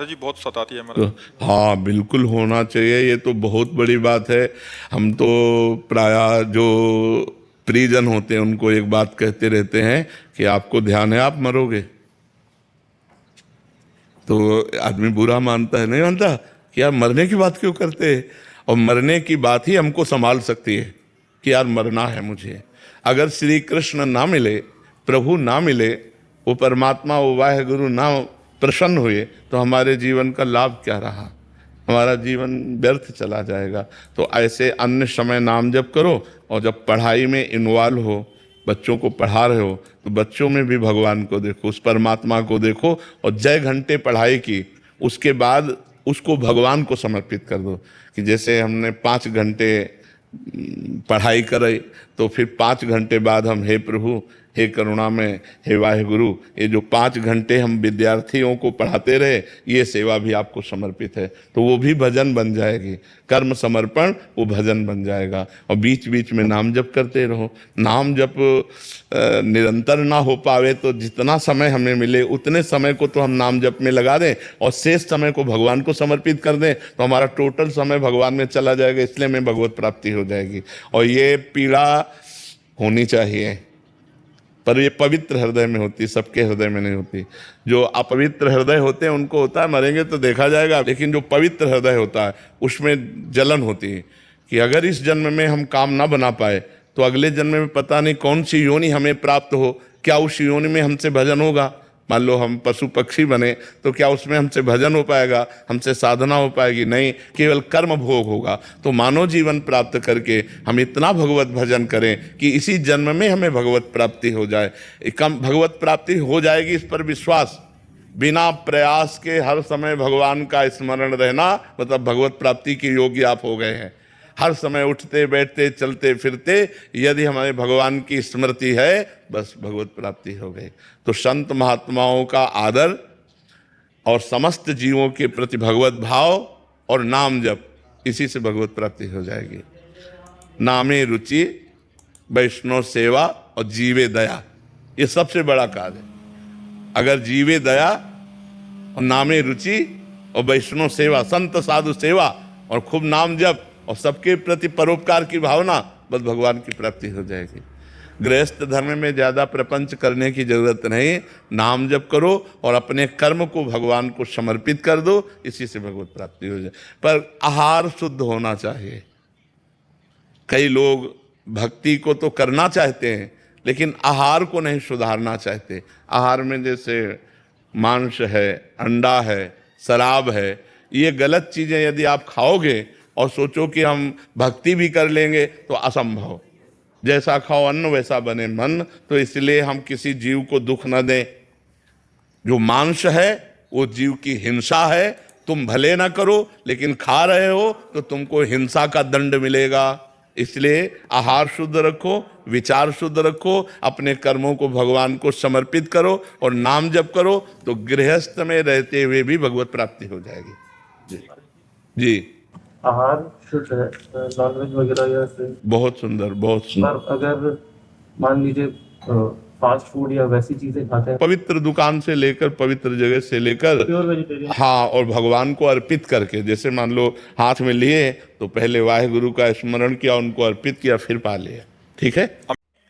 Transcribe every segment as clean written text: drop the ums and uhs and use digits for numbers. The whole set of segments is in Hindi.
जी बहुत सताती है तो मेरा। हाँ, बिल्कुल होना चाहिए। ये तो बहुत बड़ी बात है। हम तो प्रायः जो परिजन होते हैं उनको एक बात कहते रहते हैं कि आपको ध्यान है आप मरोगे। तो आदमी बुरा मानता है, नहीं मानता कि यार मरने की बात क्यों करते हैं। और मरने की बात ही हमको संभाल सकती है कि यार मरना है मुझे। अगर श्री कृष्ण ना मिले, प्रभु ना मिले, वो परमात्मा, वो वाहेगुरु ना प्रसन्न हुए, तो हमारे जीवन का लाभ क्या रहा। हमारा जीवन व्यर्थ चला जाएगा। तो ऐसे अन्य समय नाम जप करो, और जब पढ़ाई में इन्वॉल्व हो, बच्चों को पढ़ा रहे हो, तो बच्चों में भी भगवान को देखो, उस परमात्मा को देखो। और जय घंटे पढ़ाई की, उसके बाद उसको भगवान को समर्पित कर दो। कि जैसे हमने 5 घंटे पढ़ाई करे, तो फिर 5 घंटे बाद हम, हे प्रभु, हे करुणामय, हे वाहेगुरु, ये जो 5 घंटे हम विद्यार्थियों को पढ़ाते रहे, ये सेवा भी आपको समर्पित है। तो वो भी भजन बन जाएगी। कर्म समर्पण वो भजन बन जाएगा। और बीच बीच में नाम जप करते रहो। नाम जप निरंतर ना हो पावे तो जितना समय हमें मिले उतने समय को तो हम नाम जप में लगा दें, और शेष समय को भगवान को समर्पित कर दें, तो हमारा टोटल समय भगवान में चला जाएगा। इसलिए हमें भगवत प्राप्ति हो जाएगी। और ये पीड़ा होनी चाहिए, पर ये पवित्र हृदय में होती, सबके हृदय में नहीं होती। जो अपवित्र हृदय होते हैं उनको होता है, मरेंगे तो देखा जाएगा। लेकिन जो पवित्र हृदय होता है उसमें जलन होती है कि अगर इस जन्म में हम काम ना बना पाए, तो अगले जन्म में पता नहीं कौन सी योनि हमें प्राप्त हो, क्या उस योनि में हमसे भजन होगा। मान लो हम पशु पक्षी बने, तो क्या उसमें हमसे भजन हो पाएगा, हमसे साधना हो पाएगी? नहीं, केवल कर्म भोग होगा। तो मानव जीवन प्राप्त करके हम इतना भगवत भजन करें कि इसी जन्म में हमें भगवत प्राप्ति हो जाए। कम भगवत प्राप्ति हो जाएगी, इस पर विश्वास। बिना प्रयास के हर समय भगवान का स्मरण रहना, मतलब भगवत प्राप्ति के योग्य आप हो गए हैं। हर समय उठते बैठते चलते फिरते यदि हमारे भगवान की स्मृति है, बस भगवत प्राप्ति हो गई। तो संत महात्माओं का आदर और समस्त जीवों के प्रति भगवत भाव और नाम जप, इसी से भगवत प्राप्ति हो जाएगी। नामे रुचि, वैष्णव सेवा और जीवे दया, ये सबसे बड़ा कार्य है। अगर जीवे दया और नामे रुचि और वैष्णव सेवा, संत साधु सेवा और खूब नाम जप और सबके प्रति परोपकार की भावना, बस भगवान की प्राप्ति हो जाएगी। गृहस्थ धर्म में ज़्यादा प्रपंच करने की जरूरत नहीं। नाम जप करो और अपने कर्म को भगवान को समर्पित कर दो, इसी से भगवत प्राप्ति हो जाए। पर आहार शुद्ध होना चाहिए। कई लोग भक्ति को तो करना चाहते हैं, लेकिन आहार को नहीं सुधारना चाहते। आहार में जैसे मांस है, अंडा है, शराब है, ये गलत चीज़ें यदि आप खाओगे और सोचो कि हम भक्ति भी कर लेंगे, तो असंभव। जैसा खाओ अन्न वैसा बने मन। तो इसलिए हम किसी जीव को दुख न दें। जो मांस है वो जीव की हिंसा है। तुम भले ना करो, लेकिन खा रहे हो तो तुमको हिंसा का दंड मिलेगा। इसलिए आहार शुद्ध रखो, विचार शुद्ध रखो, अपने कर्मों को भगवान को समर्पित करो और नाम जप करो, तो गृहस्थ में रहते हुए भी भगवत प्राप्ति हो जाएगी। जी जी। आहार शुद्ध है, नॉनवेज वगैरह या से बहुत सुंदर, बहुत सुंदर। पर अगर मान लीजिए फास्ट फूड या वैसी चीजें खाते हैं, पवित्र दुकान से लेकर, पवित्र जगह से लेकर, प्योर वेजिटेरियन, हाँ, और भगवान को अर्पित करके, जैसे मान लो हाथ में लिए तो पहले वाहेगुरु का स्मरण किया, उनको अर्पित किया, फिर पा लिया। ठीक है।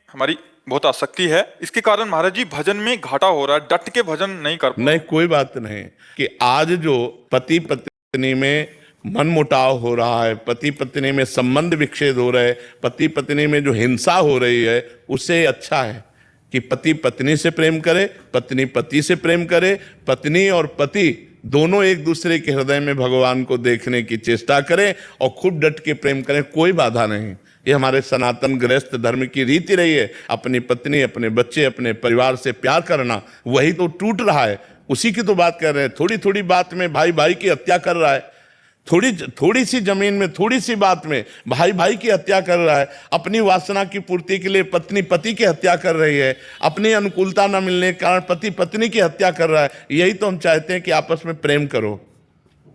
हमारी बहुत आसक्ति है, इसके कारण महाराज जी भजन में घाटा हो रहा है, डट के भजन नहीं कर पा। नहीं, कोई बात नहीं कि आज जो पति पत्नी में मनमुटाव हो रहा है, पति पत्नी में संबंध विच्छेद हो रहे, पति पत्नी में जो हिंसा हो रही है, उससे अच्छा है कि पति पत्नी से प्रेम करे, पत्नी पति से प्रेम करे, पत्नी और पति दोनों एक दूसरे के हृदय में भगवान को देखने की चेष्टा करें और खूब डट के प्रेम करें। कोई बाधा नहीं। ये हमारे सनातन गृहस्थ धर्म की रीति रही है। अपनी पत्नी, अपने बच्चे, अपने परिवार से प्यार करना, वही तो टूट रहा है। उसी की तो बात कर रहे हैं। थोड़ी थोड़ी बात में भाई भाई की हत्या कर रहा है, थोड़ी सी जमीन में, थोड़ी सी बात में भाई भाई की हत्या कर रहा है। अपनी वासना की पूर्ति के लिए पत्नी पति की हत्या कर रही है। अपनी अनुकूलता न मिलने के कारण पति पत्नी की हत्या कर रहा है। यही तो हम चाहते हैं कि आपस में प्रेम करो।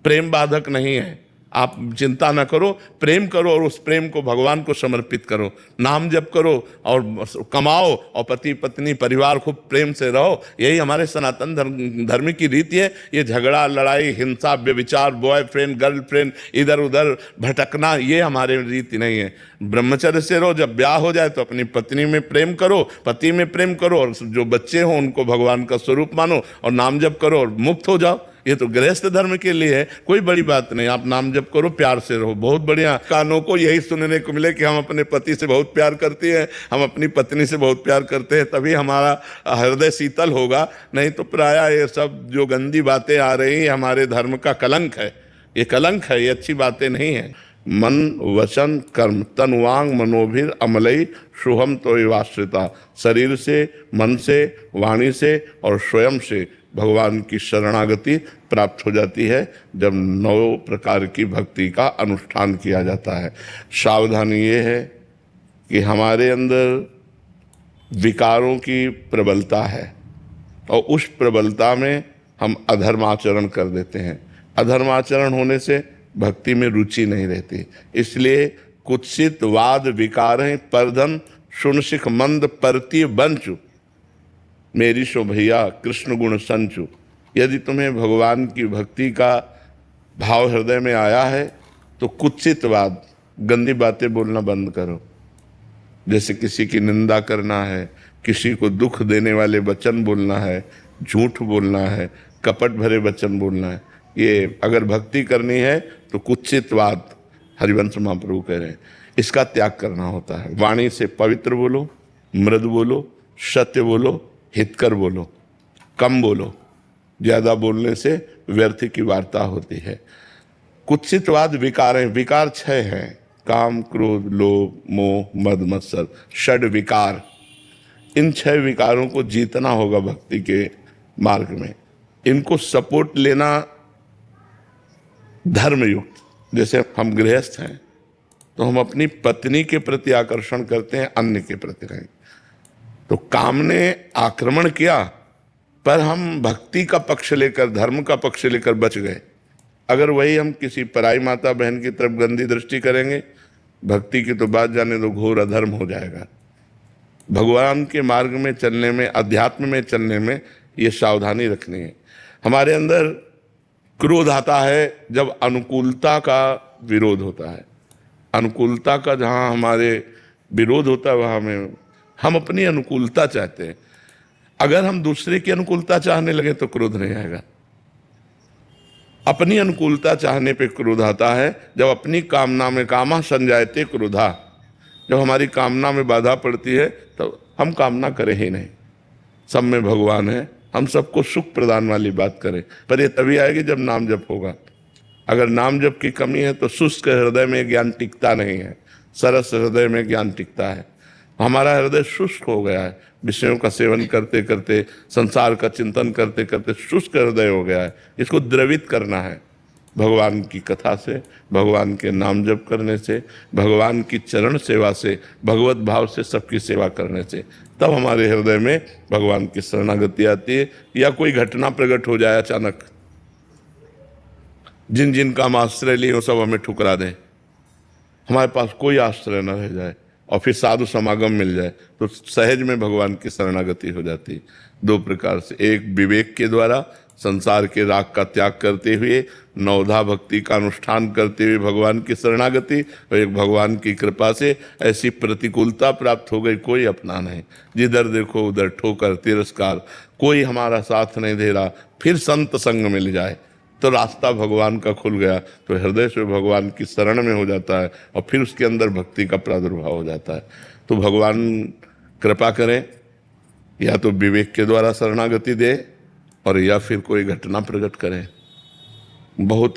प्रेम बाधक नहीं है। आप चिंता न करो, प्रेम करो और उस प्रेम को भगवान को समर्पित करो। नाम जप करो और कमाओ और पति पत्नी परिवार खूब प्रेम से रहो। यही हमारे सनातन धर्म की रीति है। ये झगड़ा, लड़ाई, हिंसा, व्यभिचार, बॉयफ्रेंड गर्लफ्रेंड, इधर उधर भटकना, ये हमारे रीति नहीं है। ब्रह्मचर्य से रहो। जब ब्याह हो जाए तो अपनी पत्नी में प्रेम करो, पति में प्रेम करो, और जो बच्चे हों उनको भगवान का स्वरूप मानो और नाम जप करो और मुक्त हो जाओ। ये तो गृहस्थ धर्म के लिए है, कोई बड़ी बात नहीं। आप नाम जप करो, प्यार से रहो, बहुत बढ़िया। कानों को यही सुनने को मिले कि हम अपने पति से बहुत प्यार करते हैं, हम अपनी पत्नी से बहुत प्यार करते हैं, तभी हमारा हृदय शीतल होगा। नहीं तो प्रायः ये सब जो गंदी बातें आ रही हैं हमारे धर्म का कलंक है। ये कलंक है, ये अच्छी बातें नहीं है। मन वचन कर्म तनुवांग मनोभिर अमलई शुभम तो वाश्रिता। शरीर से, मन से, वाणी से और स्वयं से भगवान की शरणागति प्राप्त हो जाती है जब 9 प्रकार की भक्ति का अनुष्ठान किया जाता है। सावधानी ये है कि हमारे अंदर विकारों की प्रबलता है और उस प्रबलता में हम अधर्माचरण कर देते हैं। अधर्माचरण होने से भक्ति में रुचि नहीं रहती। इसलिए कुत्सित वाद विकारें परधन सुन सिख मंद परती बंचु मेरी शो भैया कृष्ण गुण संचु। यदि तुम्हें भगवान की भक्ति का भाव हृदय में आया है तो कुत्सित वाद, गंदी बातें बोलना बंद करो। जैसे किसी की निंदा करना है, किसी को दुख देने वाले वचन बोलना है, झूठ बोलना है, कपट भरे वचन बोलना है, ये अगर भक्ति करनी है तो कुत्सितवाद, हरिवंश महाप्रभु कह रहे हैं, इसका त्याग करना होता है। वाणी से पवित्र बोलो, मृदु बोलो, सत्य बोलो, हितकर बोलो, कम बोलो। ज़्यादा बोलने से व्यर्थ की वार्ता होती है। कुत्सितवाद विकार है। विकार 6 हैं: काम, क्रोध, लोभ, मोह, मद, मत्सर, षड विकार। इन 6 विकारों को जीतना होगा भक्ति के मार्ग में। इनको सपोर्ट लेना धर्मयुक्त। जैसे हम गृहस्थ हैं तो हम अपनी पत्नी के प्रति आकर्षण करते हैं, अन्य के प्रति नहीं। तो काम ने आक्रमण किया पर हम भक्ति का पक्ष लेकर, धर्म का पक्ष लेकर बच गए। अगर वही हम किसी पराई माता बहन की तरफ गंदी दृष्टि करेंगे, भक्ति की तो बात जाने दो, घोर अधर्म हो जाएगा। भगवान के मार्ग में चलने में, अध्यात्म में चलने में ये सावधानी रखनी है। हमारे अंदर क्रोध आता है जब अनुकूलता का विरोध होता है। अनुकूलता का जहाँ हमारे विरोध होता है वहाँ में हम अपनी अनुकूलता चाहते हैं। अगर हम दूसरे की अनुकूलता चाहने लगे तो क्रोध नहीं आएगा। अपनी अनुकूलता चाहने पे क्रोध आता है जब अपनी कामना में, कामा संजायते क्रोधा, जब हमारी कामना में बाधा पड़ती है तो हम कामना करें ही नहीं। सब में भगवान है, हम सबको सुख प्रदान वाली बात करें, पर ये तभी आएगी जब नाम जप होगा। अगर नाम जप की कमी है तो शुष्क हृदय में ज्ञान टिकता नहीं है, सरस हृदय में ज्ञान टिकता है। हमारा हृदय शुष्क हो गया है, विषयों का सेवन करते करते, संसार का चिंतन करते करते शुष्क हृदय हो गया है। इसको द्रवित करना है भगवान की कथा से, भगवान के नाम जप करने से, भगवान की चरण सेवा से, भगवत भाव से सबकी सेवा करने से। तब हमारे हृदय में भगवान की शरणागति आती है। या कोई घटना प्रकट हो जाए अचानक, जिन जिन का हम आश्रय लिए वो सब हमें ठुकरा दें, हमारे पास कोई आश्रय न रह जाए और फिर साधु समागम मिल जाए तो सहज में भगवान की शरणागति हो जाती है। 2 प्रकार से, एक विवेक के द्वारा संसार के राग का त्याग करते हुए, नवधा भक्ति का अनुष्ठान करते हुए भगवान की शरणागति, और एक भगवान की कृपा से ऐसी प्रतिकूलता प्राप्त हो गई, कोई अपना नहीं, जिधर देखो उधर ठोकर तिरस्कार, कोई हमारा साथ नहीं दे रहा। फिर संत संग मिल जाए तो रास्ता भगवान का खुल गया, तो हृदय से भगवान की शरण में हो जाता है और फिर उसके अंदर भक्ति का प्रादुर्भाव हो जाता है। तो भगवान कृपा करें, या तो विवेक के द्वारा शरणागति दे और या फिर कोई घटना प्रकट करें। बहुत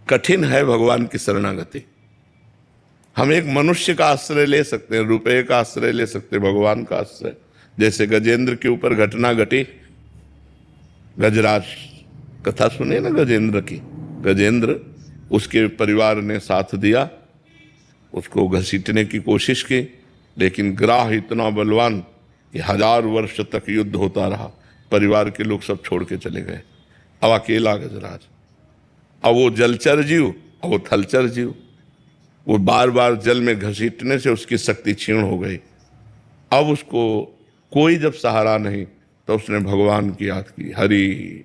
कठिन है भगवान की शरणागति। हम एक मनुष्य का आश्रय ले सकते हैं, रुपये का आश्रय ले सकते हैं, भगवान का आश्रय। जैसे गजेंद्र के ऊपर घटना घटी, गजराज कथा सुने ना गजेंद्र की। गजेंद्र, उसके परिवार ने साथ दिया, उसको घसीटने की कोशिश की, लेकिन ग्राह इतना बलवान कि 1000 वर्ष तक युद्ध होता रहा। परिवार के लोग सब छोड़ के चले गए, अब अकेला गजराज। अब वो जलचर जीव और वो थलचर जीव, वो बार बार जल में घसीटने से उसकी शक्ति क्षीण हो गई। अब उसको कोई जब सहारा नहीं तो उसने भगवान की याद की, हरि।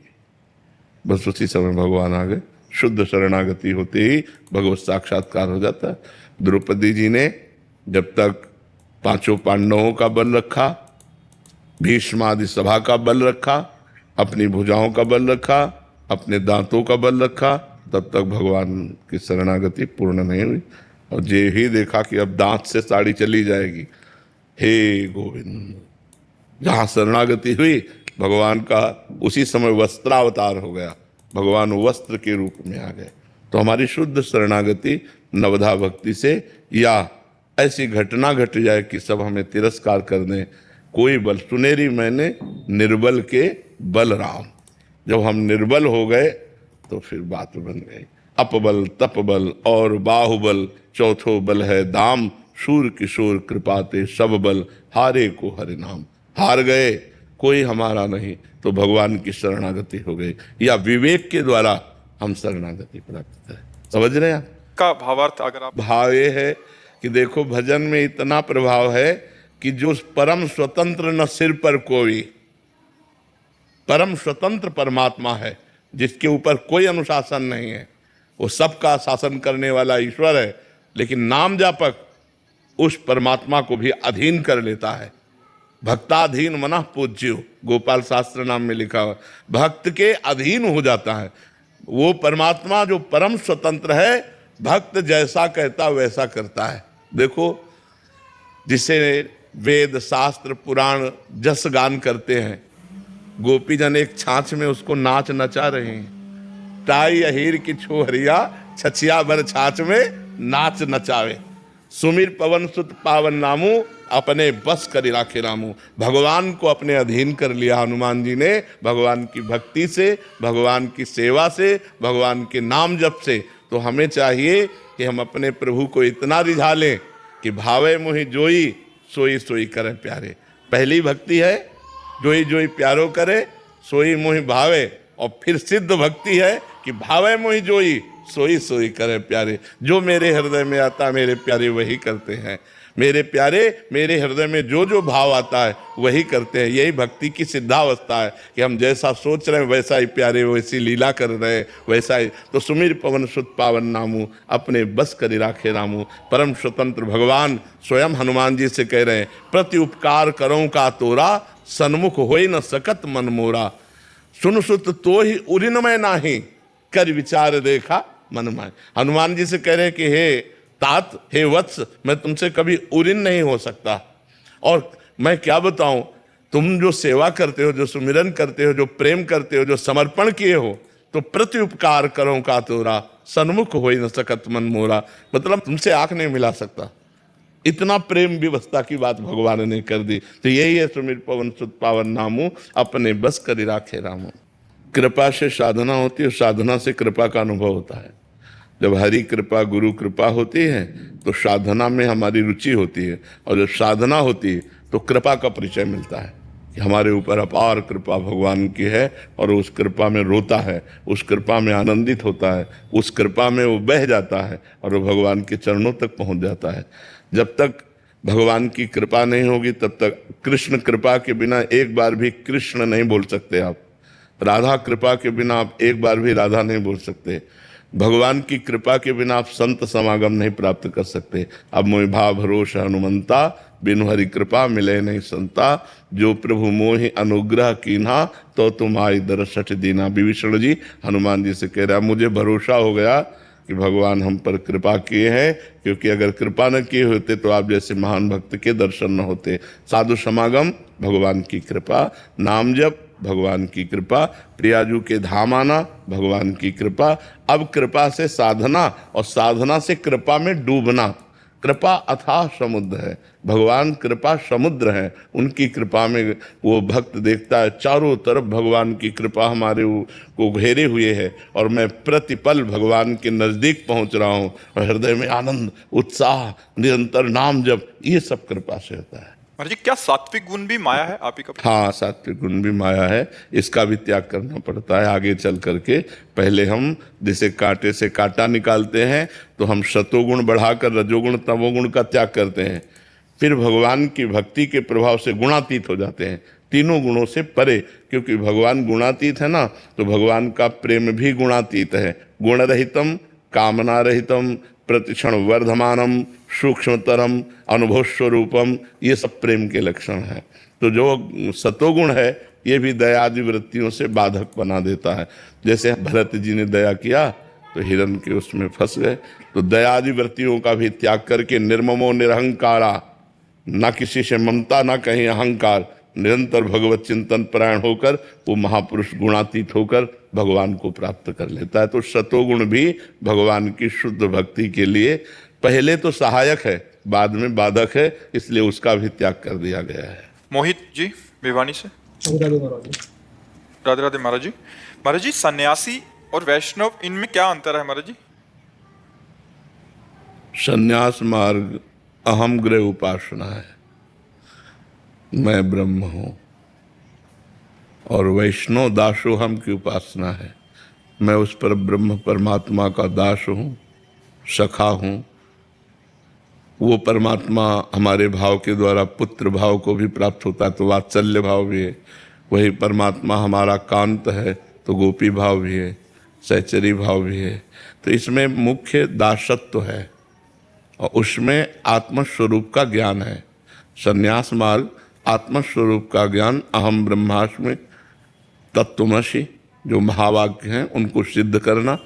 बस उसी समय भगवान आ गए। शुद्ध शरणागति होते ही भगवत साक्षात्कार हो जाता है। द्रौपदी जी ने जब तक पांचों पांडवों का बल रखा, भीष्म आदि सभा का बल रखा, अपनी भुजाओं का बल रखा, अपने दांतों का बल रखा, तब तक भगवान की शरणागति पूर्ण नहीं हुई। और जे ही देखा कि अब दांत से साड़ी चली जाएगी, हे गोविंद, जहाँ शरणागति हुई भगवान का उसी समय वस्त्रावतार हो गया, भगवान वस्त्र के रूप में आ गए। तो हमारी शुद्ध शरणागति नवधा भक्ति से, या ऐसी घटना घट जाए कि सब हमें तिरस्कार कर दें, कोई बल, सुनेरी मैंने निर्बल के बल राम। जब हम निर्बल हो गए तो फिर बात बन गई। अपबल तपबल और बाहुबल, चौथो बल है दाम, शूर किशोर कृपाते सब बल, हारे को हरि नाम। हार गए, कोई हमारा नहीं, तो भगवान की शरणागति हो गई, या विवेक के द्वारा हम शरणागति प्राप्त करें। समझ रहे हैं आप? का भावार्थ अगर आप भाव ये है कि देखो भजन में इतना प्रभाव है कि जो परम स्वतंत्र न सिर पर कोई, परम स्वतंत्र परमात्मा है जिसके ऊपर कोई अनुशासन नहीं है, वो सबका शासन करने वाला ईश्वर है, लेकिन नाम जापक उस परमात्मा को भी अधीन कर लेता है। भक्ताधीन मनः पूज्यो, गोपाल शास्त्र नाम में लिखा हुआ, भक्त के अधीन हो जाता है। वो परमात्मा जो परम स्वतंत्र है, भक्त जैसा कहता वैसा करता है। देखो, जिसे वेद शास्त्र पुराण जस गान करते हैं, गोपीजन एक छाछ में उसको नाच नचा रहे हैं। टाई अहीर की छोहरिया, छछिया भर छाछ में नाच नचावे। सुमिर पवन सुत पावन नामू, अपने बस कर राखे रामू। भगवान को अपने अधीन कर लिया हनुमान जी ने, भगवान की भक्ति से, भगवान की सेवा से, भगवान के नाम जप से। तो हमें चाहिए कि हम अपने प्रभु को इतना रिझा लें कि भावे मोहि जोई, सोई सोई करे प्यारे। पहली भक्ति है जोई जोई प्यारो करे, सोई मोहि भावे। और फिर सिद्ध भक्ति है कि भावे मोहि जोई, सोई सोई करे प्यारे। जो मेरे हृदय में आता मेरे प्यारे वही करते हैं। मेरे प्यारे मेरे हृदय में जो जो भाव आता है वही करते हैं। यही भक्ति की सिद्धावस्था है कि हम जैसा सोच रहे हैं वैसा ही प्यारे, वैसी लीला कर रहे हैं, वैसा ही। तो सुमिर पवन सुत पावन नामू, अपने बस करि राखे रामू। परम स्वतंत्र भगवान स्वयं हनुमान जी से कह रहे हैं, प्रति उपकार करो का तोरा, सन्मुख होई न सकत मन मोरा। सुन सुत तो ही उरिन में नाही, कर विचार देखा मन माय। हनुमान जी से कह रहे हैं कि हे तात, हे वत्स, मैं तुमसे कभी उरिन नहीं हो सकता। और मैं क्या बताऊं, तुम जो सेवा करते हो, जो सुमिरन करते हो, जो प्रेम करते हो, जो समर्पण किए हो, तो प्रति उपकार करो का तोरा, सन्मुख होई न सकत मन मोरा। मतलब तुमसे आंख नहीं मिला सकता, इतना प्रेम व्यवस्था की बात भगवान ने कर दी। तो यही है सुमिर पवन सुत पावन नामू, अपने बस करि राखे रामू। कृपा से साधना होती है, साधना से कृपा का अनुभव होता है। जब हरि कृपा गुरु कृपा होती है तो साधना में हमारी रुचि होती है, और जब साधना होती है तो कृपा का परिचय मिलता है कि हमारे ऊपर अपार कृपा भगवान की है, और उस कृपा में रोता है, उस कृपा में आनंदित होता है, उस कृपा में वो बह जाता है और वो भगवान के चरणों तक पहुंच जाता है। जब तक भगवान की कृपा नहीं होगी तब तक, कृष्ण कृपा के बिना एक बार भी कृष्ण नहीं बोल सकते आप, राधा कृपा के बिना आप एक बार भी राधा नहीं बोल सकते, भगवान की कृपा के बिना आप संत समागम नहीं प्राप्त कर सकते। अब मोहि भाव भरोसा हनुमंता, बिनु हरि कृपा मिले नहीं संता। जो प्रभु मोहि अनुग्रह कीन्हा, तो तुम आई दरसठ दीना। विभीषण जी हनुमान जी से कह रहा, मुझे भरोसा हो गया कि भगवान हम पर कृपा किए हैं, क्योंकि अगर कृपा न किए होते तो आप जैसे महान भक्त के दर्शन न होते। साधु समागम भगवान की कृपा, नाम जप भगवान की कृपा, प्रियाजू के धाम आना भगवान की कृपा। अब कृपा से साधना, और साधना से कृपा में डूबना। कृपा अथाह समुद्र है, भगवान कृपा समुद्र है। उनकी कृपा में वो भक्त देखता है चारों तरफ भगवान की कृपा हमारे को घेरे हुए है, और मैं प्रतिपल भगवान के नज़दीक पहुंच रहा हूं, और हृदय में आनंद उत्साह, निरंतर नाम जप, ये सब कृपा से होता है। महाराज जी क्या सात्विक गुण भी माया है आप ही का? हाँ, सात्विक गुण भी माया है, इसका भी त्याग करना पड़ता है आगे चल करके। पहले हम जैसे कांटे से कांटा निकालते हैं तो हम सतोगुण बढ़ाकर रजोगुण तमोगुण का त्याग करते हैं, फिर भगवान की भक्ति के प्रभाव से गुणातीत हो जाते हैं, तीनों गुणों से परे, क्योंकि भगवान गुणातीत है ना, तो भगवान का प्रेम भी गुणातीत है। गुण रहितम कामना रहितम प्रतिक्षण वर्धमानम सूक्ष्मतरम अनुभव स्वरूपम, ये सब प्रेम के लक्षण हैं। तो जो सतोगुण है ये भी दया आदि वृत्तियों से बाधक बना देता है। जैसे भरत जी ने दया किया तो हिरण के उसमें फंस गए, तो दया आदि वृत्तियों का भी त्याग करके निर्ममो निरहंकारा, ना किसी से ममता ना कहीं अहंकार, निरंतर भगवत चिंतन परायण होकर वो महापुरुष गुणातीत होकर भगवान को प्राप्त कर लेता है। तो सतोगुण भी भगवान की शुद्ध भक्ति के लिए पहले तो सहायक है, बाद में बाधक है, इसलिए उसका भी त्याग कर दिया गया है। मोहित जी भिवानी से। राधे महाराज जी। राधे राधे महाराज जी। महाराज जी सन्यासी और वैष्णव इनमें क्या अंतर है महाराज जी? संन्यास मार्ग अहम गृह उपासना है, मैं ब्रह्म हूँ, और वैष्णव दासोहम की उपासना है, मैं उस पर ब्रह्म परमात्मा का दास हूँ, सखा हूँ। वो परमात्मा हमारे भाव के द्वारा पुत्र भाव को भी प्राप्त होता है, तो वात्सल्य भाव भी है। वही परमात्मा हमारा कांत है तो गोपी भाव भी है, सहचरी भाव भी है। तो इसमें मुख्य दासत्व है और उसमें आत्मस्वरूप का ज्ञान है। संन्यास मार्ग आत्मस्वरूप का ज्ञान, अहम ब्रह्मास्मि तत्त्वमसि जो महावाक्य हैं उनको सिद्ध करना,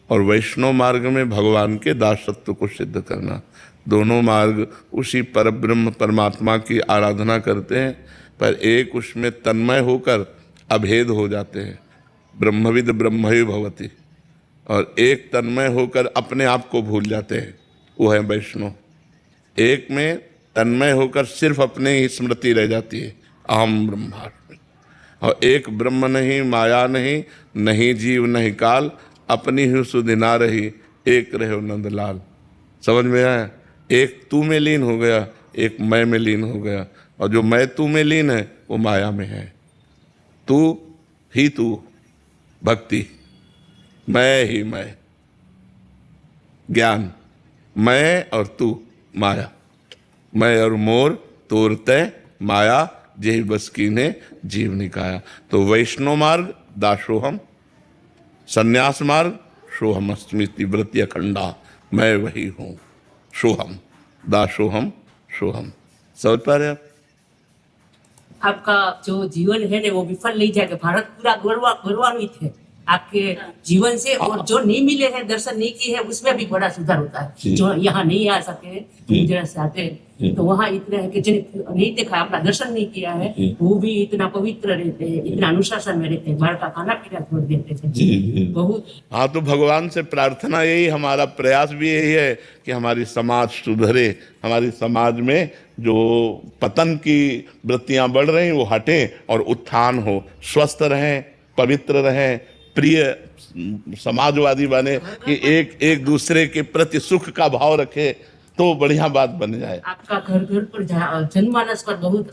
और वैष्णव मार्ग में भगवान के दासत्व को सिद्ध करना। दोनों मार्ग उसी परब्रह्म परमात्मा की आराधना करते हैं, पर एक उसमें तन्मय होकर अभेद हो जाते हैं, ब्रह्मविद ब्रह्मवि भवति, और एक तन्मय होकर अपने आप को भूल जाते हैं, वो है वैष्णव। एक में तन्मय होकर सिर्फ अपने ही स्मृति रह जाती है, अहम ब्रह्मास्मि, और एक ब्रह्म नहीं, माया नहीं, नहीं जीव नहीं काल, अपनी ही सुधि ना रही, एक रहे नंदलाल। समझ में आया? एक तू में लीन हो गया, एक मैं में लीन हो गया, और जो मैं तू में लीन है वो माया में है। तू ही तू भक्ति, मैं ही मैं ज्ञान, मैं और तू माया, मैं और मोर तोरते माया जेहि बस कीन्हे जीव निकाया। तो वैष्णव मार्ग दासोहम, संन्यास मार्ग सोहम अस्मि व्रति अखंडा, मैं वही हूँ, सोहम दासोहम सोहम। समझ पा रहे आप? आपका जो जीवन है ना वो विफल नहीं जाएगा। भारत पूरा गौरवान्वित है आपके जीवन से, और जो नहीं मिले हैं, दर्शन नहीं किए हैं, उसमें भी बड़ा सुधार होता है। जो यहाँ नहीं आ सके, गुजरात से आते हैं, तो वहाँ इतना है कि जिन्हें नहीं देखा, अपना दर्शन नहीं किया है, वो भी इतना पवित्र रहते हैं, इतना अनुशासन में रहते हैं, बाहर का खाना पीना छोड़ देते थे बहुत। हाँ, तो भगवान से प्रार्थना यही, हमारा प्रयास भी यही है कि हमारी समाज सुधरे, हमारी समाज में जो पतन की वृत्तियां बढ़ रही वो हटें और उत्थान हो, स्वस्थ रहें, पवित्र रहें, प्रिय समाजवादी बने, कि एक दूसरे के प्रति सुख का भाव रखे, तो बढ़िया बात बन जाए। आपका घर घर पर जनमानस पर बहुत